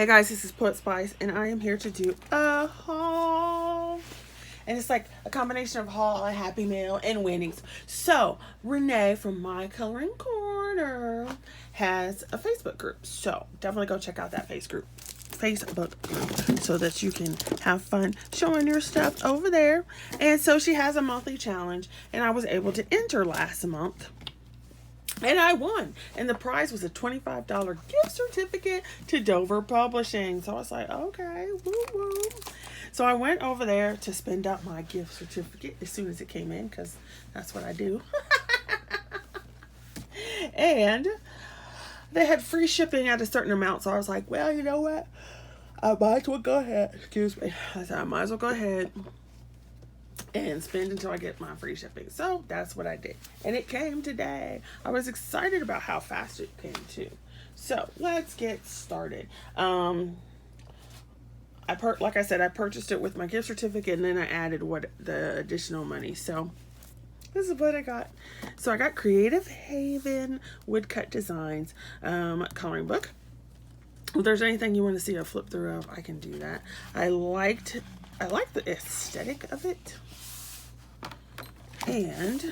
Hey guys, this is Put Spice, and I am here to do a haul. And it's like a combination of haul, a happy meal, and winnings. So, Rene from My Coloring Corner has a Facebook group. So, definitely go check out that Facebook group so that you can have fun showing your stuff over there. And so, she has a monthly challenge, and I was able to enter last month. And I won. And the prize was a $25 gift certificate to Dover Publishing. So I was like, okay, woo woo. So I went over there to spend up my gift certificate as soon as it came in, because that's what I do. And they had free shipping at a certain amount. So I was like, well, you know what? I might as well go ahead. Excuse me. I said, I might as well go ahead and spend until I get my free shipping. So that's what I did. And it came today. I was excited about how fast it came too. So let's get started. Like I said, I purchased it with my gift certificate, and then I added the additional money. So this is what I got. So I got Creative Haven Woodcut Designs coloring book. If there's anything you want to see a flip through of, I can do that. I like the aesthetic of it. And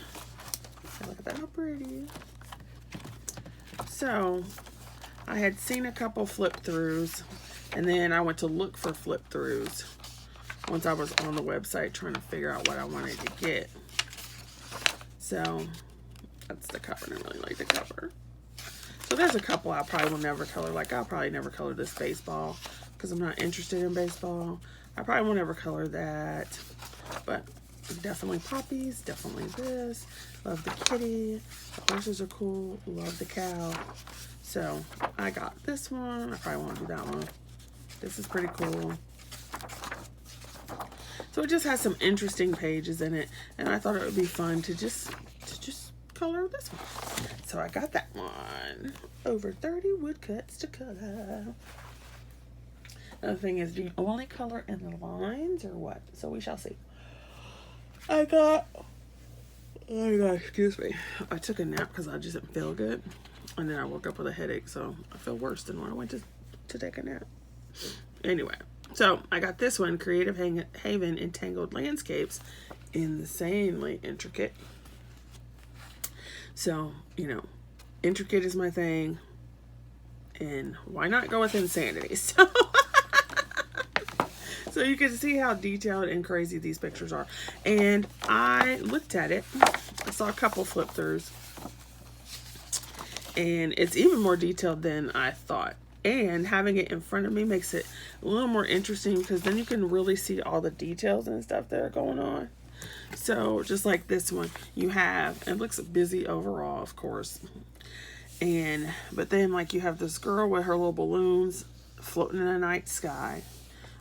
look at that, how pretty. So I had seen a couple flip throughs, and then I went to look for flip throughs once I was on the website trying to figure out what I wanted to get. So that's the cover, and I really like the cover. So there's a couple I probably will never color. Like, I'll probably never color this baseball because I'm not interested in baseball. I probably will never color that, but definitely poppies, definitely this. Love the kitty. The horses are cool. Love the cow. So I got this one. I probably won't do that one. This is pretty cool. So it just has some interesting pages in it, and I thought it would be fun to just color this one. So I got that one. Over 30 woodcuts to color. Another thing is, do you only color in the lines or what? So we shall see. Oh my God, excuse me. I took a nap because I just didn't feel good. And then I woke up with a headache, so I feel worse than when I went to take a nap. Anyway, so I got this one, Creative Haven Entangled Landscapes. Insanely intricate. So, intricate is my thing. And why not go with insanity? So you can see how detailed and crazy these pictures are. And I looked at it. I saw a couple flip throughs. And it's even more detailed than I thought. And having it in front of me makes it a little more interesting, because then you can really see all the details and stuff that are going on. So just like this one, you have, it looks busy overall, of course. But then like you have this girl with her little balloons floating in a night sky.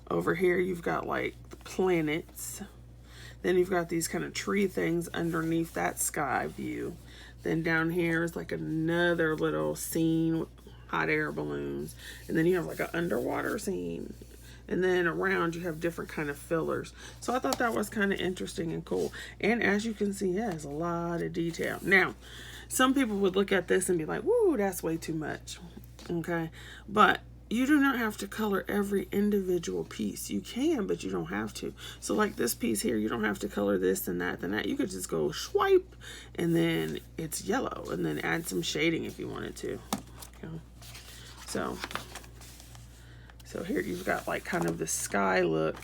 Over here, you've got like the planets. Then you've got these kind of tree things underneath that sky view. Then down here is like another little scene with hot air balloons. And then you have like an underwater scene. And then around you have different kind of fillers. So I thought that was kind of interesting and cool. And as you can see, yeah, there's a lot of detail. Now, some people would look at this and be like, woo, that's way too much. Okay, but you do not have to color every individual piece. You can, but you don't have to. So like this piece here, you don't have to color this and that and that. You could just go swipe, and then it's yellow, and then add some shading if you wanted to. So here you've got like kind of the sky look,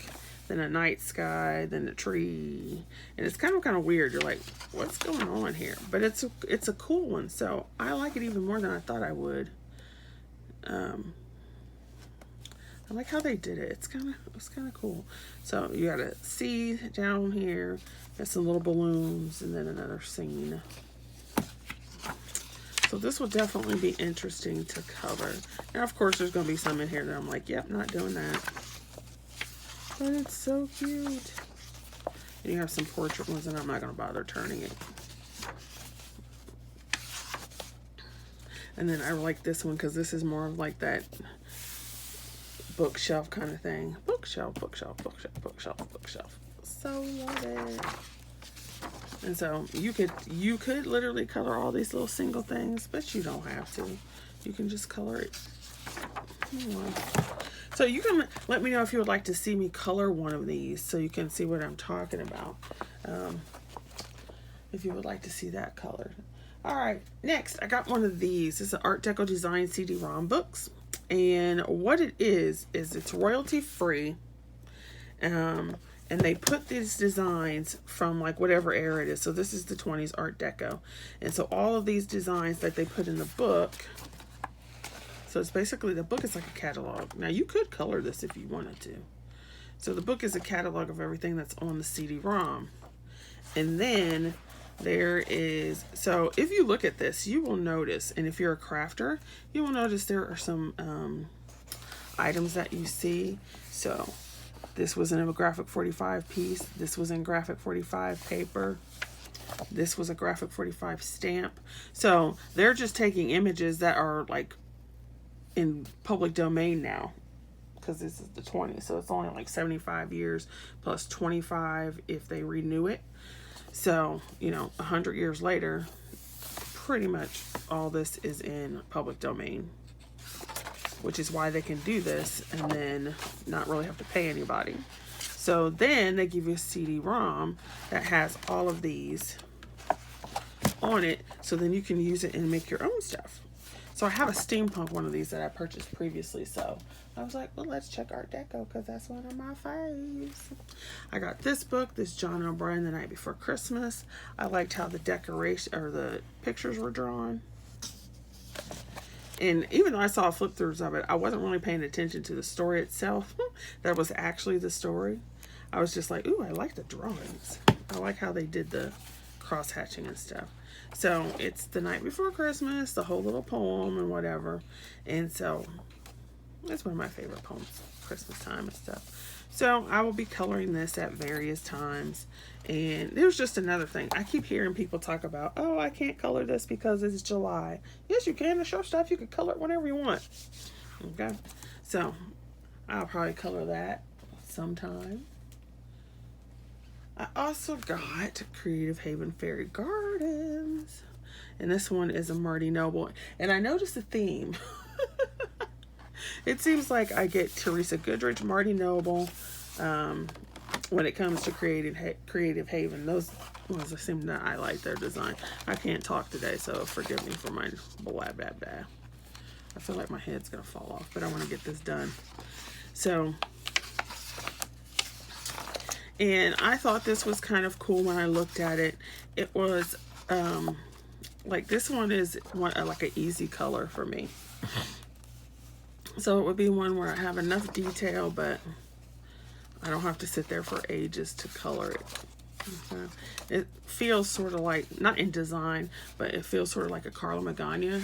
then a night sky, then a tree, and it's kind of weird. You're like, what's going on here? But it's a cool one. So I like it even more than I thought I would. I like how they did it. It's kind of cool. So you got a sea down here. Got some little balloons, and then another scene. So this will definitely be interesting to color. Now, of course, there's going to be some in here that I'm like, yep, not doing that. But it's so cute. And you have some portrait ones, and I'm not going to bother turning it. And then I like this one because this is more of like that bookshelf kind of thing. Bookshelf, bookshelf, bookshelf, bookshelf, bookshelf. So love it. And so you could literally color all these little single things, but you don't have to. You can just color it. So you can let me know if you would like to see me color one of these so you can see what I'm talking about. If you would like to see that colored. All right, next I got one of these. It's an Art Deco Design CD-ROM books. And what it is it's royalty free. And they put these designs from like whatever era it is. So this is the 20s Art Deco. And so all of these designs that they put in the book, so it's basically, the book is like a catalog. Now you could color this if you wanted to. So the book is a catalog of everything that's on the CD-ROM. And then there is, so if you look at this, you will notice, and if you're a crafter, you will notice there are some items that you see. So this was in a graphic 45 piece. This was in graphic 45 paper. This was a graphic 45 stamp. So they're just taking images that are like in public domain now, because this is the 20s, so it's only like 75 years plus 25 if they renew it. So, you know, 100 years later, pretty much all this is in public domain, which is why they can do this and then not really have to pay anybody. So then they give you a CD-ROM that has all of these on it, so then you can use it and make your own stuff. So I have a steampunk one of these that I purchased previously. So I was like, well, let's check Art Deco because that's one of my faves. I got this book, this John O'Brien, The Night Before Christmas. I liked how the decoration or the pictures were drawn. And even though I saw flip throughs of it, I wasn't really paying attention to the story itself. That was actually the story. I was just like, ooh, I like the drawings. I like how they did the cross hatching and stuff. So it's The Night Before Christmas, the whole little poem and whatever. And so it's one of my favorite poems, Christmas time and stuff. So I will be coloring this at various times. And there's just another thing. I keep hearing people talk about, oh, I can't color this because it's July. Yes, you can. It's your stuff. You can color it whenever you want. Okay. So I'll probably color that sometime. I also got Creative Haven Fairy Gardens. And this one is a Marty Noble. And I noticed a theme. It seems like I get Teresa Goodrich, Marty Noble, when it comes to Creative Haven. Those ones seem that I like their design. I can't talk today, so forgive me for my blah, blah, blah. I feel like my head's going to fall off, but I want to get this done. So... and I thought this was kind of cool when I looked at it. It was, like this one is like an easy color for me. So it would be one where I have enough detail, but I don't have to sit there for ages to color it. Okay. It feels sort of like, not in design, but it feels sort of like a Carla Magana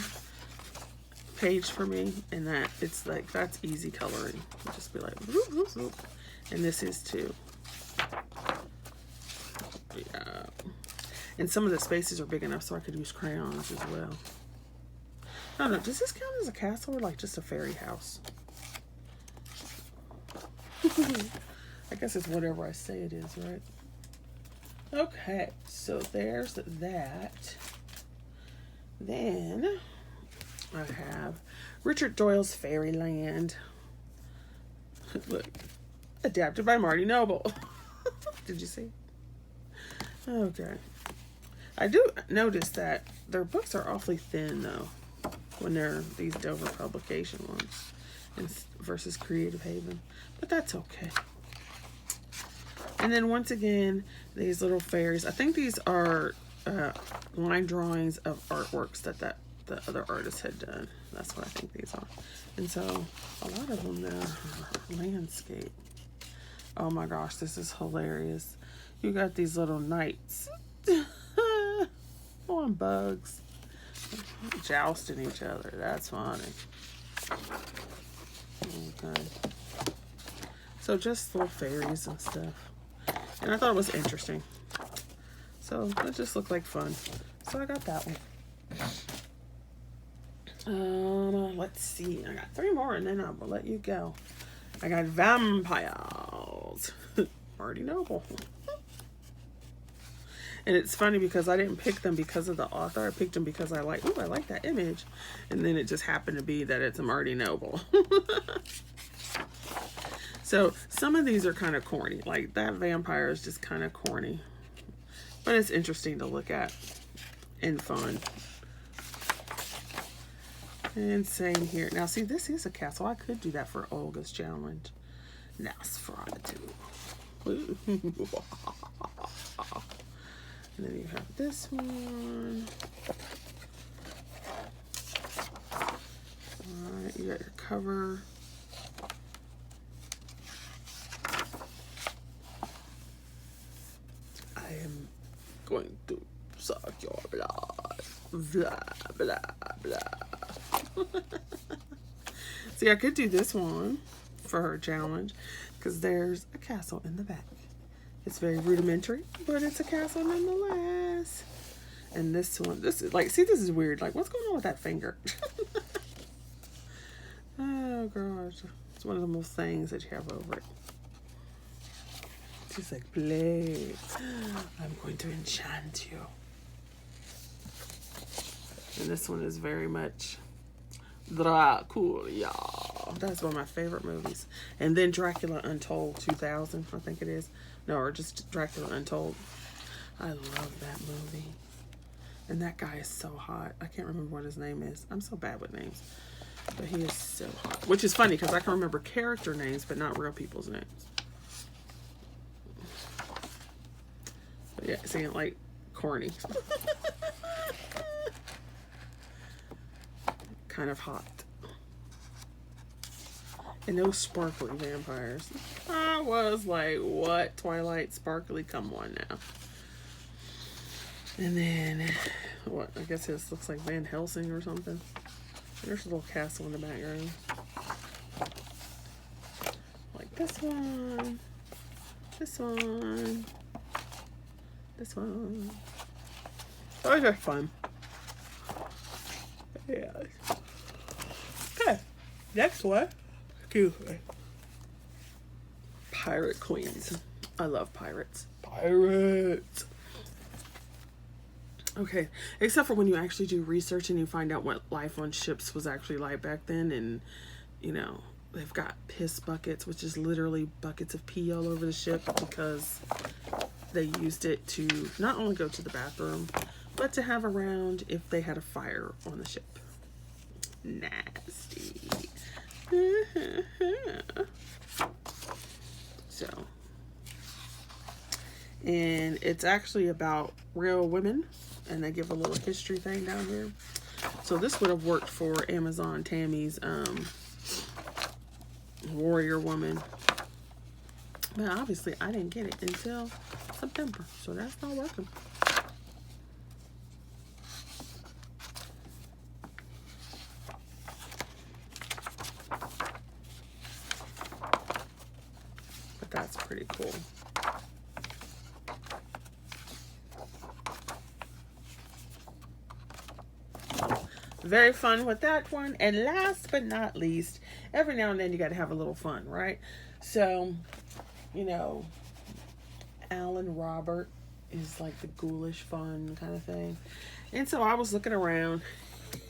page for me. And that it's like, that's easy coloring. I'll just be like, whoop, whoop, whoop. And this is too. Yeah. And some of the spaces are big enough so I could use crayons as well. I don't know, does this count as a castle or like just a fairy house? I guess it's whatever I say it is, right? Okay, so there's that. Then I have Richard Doyle's Fairyland. Look, adapted by Marty Noble. Did you see? Okay. I do notice that their books are awfully thin, though, when they're these Dover publication ones versus Creative Haven. But that's okay. And then once again, these little fairies. I think these are line drawings of artworks that the other artist had done. That's what I think these are. And so a lot of them there are landscape. Oh my gosh, this is hilarious. You got these little knights on bugs jousting each other. That's funny. Okay. So just little fairies and stuff. And I thought it was interesting. So it just looked like fun. So I got that one. Let's see. I got 3 more and then I will let you go. I got vampires. Marty Noble. And it's funny because I didn't pick them because of the author. I picked them because I like that image. And then it just happened to be that it's a Marty Noble. So some of these are kind of corny. Like that vampire is just kind of corny. But it's interesting to look at and fun. And same here. Now see, this is a castle. I could do that for Olga's challenge. Nosferatu. And then you have this one. Alright, you got your cover. I am going to suck your blood. Blah, blah, blah. See, I could do this one for her challenge because there's a castle in the back. It's very rudimentary, but it's a castle nonetheless. And this one, this is like, see, this is weird. Like, what's going on with that finger? Oh gosh, it's one of the most things that you have over it. She's like, play. I'm going to enchant you. And this one is very much Dracula. That's one of my favorite movies. And then Dracula Untold 2000, I think it is. No, or just Dracula Untold. I love that movie. And that guy is so hot. I can't remember what his name is. I'm so bad with names. But he is so hot. Which is funny because I can remember character names, but not real people's names. But yeah, see, like corny. Kind of hot. And those sparkly vampires. I was like, what? Twilight sparkly? Come on now. And then, what? I guess this looks like Van Helsing or something. There's a little castle in the background. Like this one. This one. This one. Those are fun. Yeah. Okay. Next one. Excuse me. Pirate Queens. I love pirates. Pirates. Okay, except for when you actually do research and you find out what life on ships was actually like back then, and you know, they've got piss buckets, which is literally buckets of pee all over the ship because they used it to not only go to the bathroom, but to have around if they had a fire on the ship. Nasty. So, and it's actually about real women, and they give a little history thing down here. So this would have worked for Amazon Tammy's warrior woman, but obviously I didn't get it until September, so that's not working. But that's pretty cool. Very fun with that one. And last but not least, every now and then you got to have a little fun, right? So, you know, Alan Robert is like the ghoulish fun kind of thing. And so I was looking around and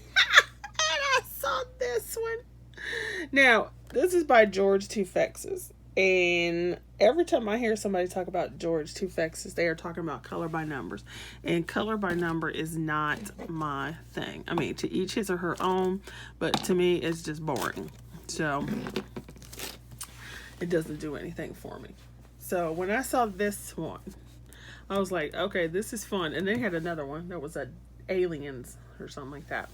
I saw this one. Now, this is by George Tufexis. And every time I hear somebody talk about George Tufexis, they are talking about color by numbers. And color by number is not my thing. I mean, to each his or her own, but to me, it's just boring. So, it doesn't do anything for me. So, when I saw this one, I was like, okay, this is fun. And they had another one that was aliens or something like that.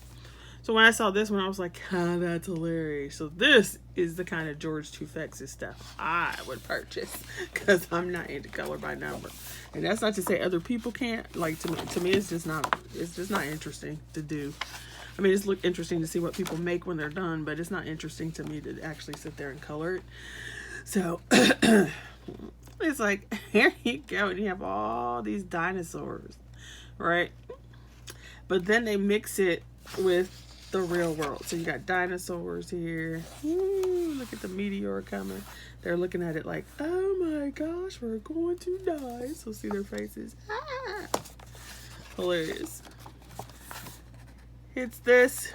So when I saw this one, I was like, oh, that's hilarious. So this is the kind of George Tufexis stuff I would purchase because I'm not into color by number. And that's not to say other people can't. Like, to me, it's just not interesting to do. I mean, it's interesting to see what people make when they're done, but it's not interesting to me to actually sit there and color it. So it's like, here you go. And you have all these dinosaurs, right? But then they mix it with the real world. So you got dinosaurs here. Ooh, look at the meteor coming. They're looking at it like, oh my gosh, we're going to die. So see their faces. Ah! Hilarious. It's this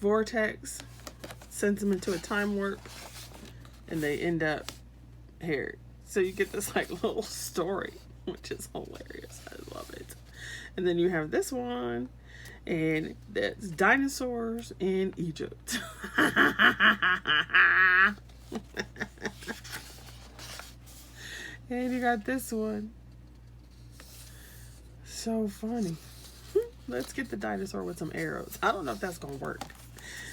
vortex. sends them into a time warp, and they end up here. So you get this like little story, which is hilarious. I love it. And then you have this one, and that's dinosaurs in Egypt. And you got this one. So funny. Let's get the dinosaur with some arrows. I don't know if that's gonna work.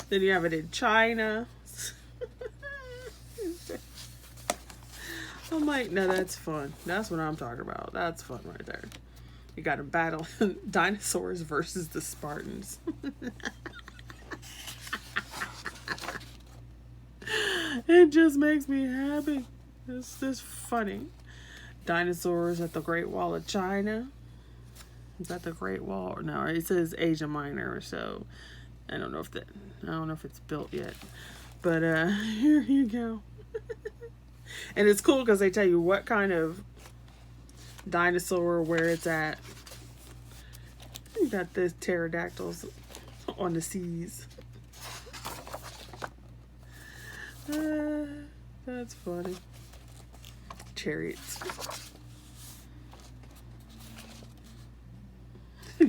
Then you have it in China. I'm like, no, that's fun. That's what I'm talking about. That's fun right there. You got a battle, dinosaurs versus the Spartans. It just makes me happy. It's just funny. Dinosaurs at the Great Wall of China. Is that the Great Wall? No, it says Asia Minor, so I don't know if it's built yet. But here you go. And it's cool because they tell you what kind of dinosaur, where it's at. You got the pterodactyls on the seas. That's funny. Chariots.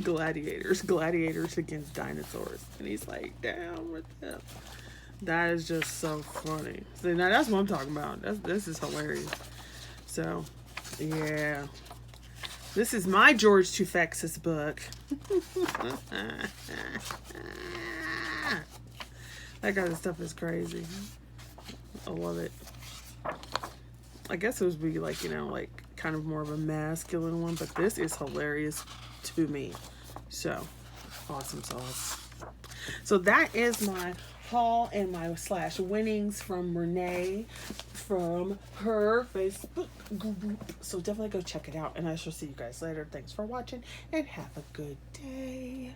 Gladiators against dinosaurs. And he's like, down with them. That is just so funny. So now that's what I'm talking about. This is hilarious. So, yeah. This is my George Tufexis book. That kind of stuff is crazy. I love it. I guess it would be like, like kind of more of a masculine one, but this is hilarious to me. So, awesome sauce. So that is my haul and my / winnings from Rene from her Facebook group. So definitely go check it out, and I shall see you guys later. Thanks for watching, and have a good day.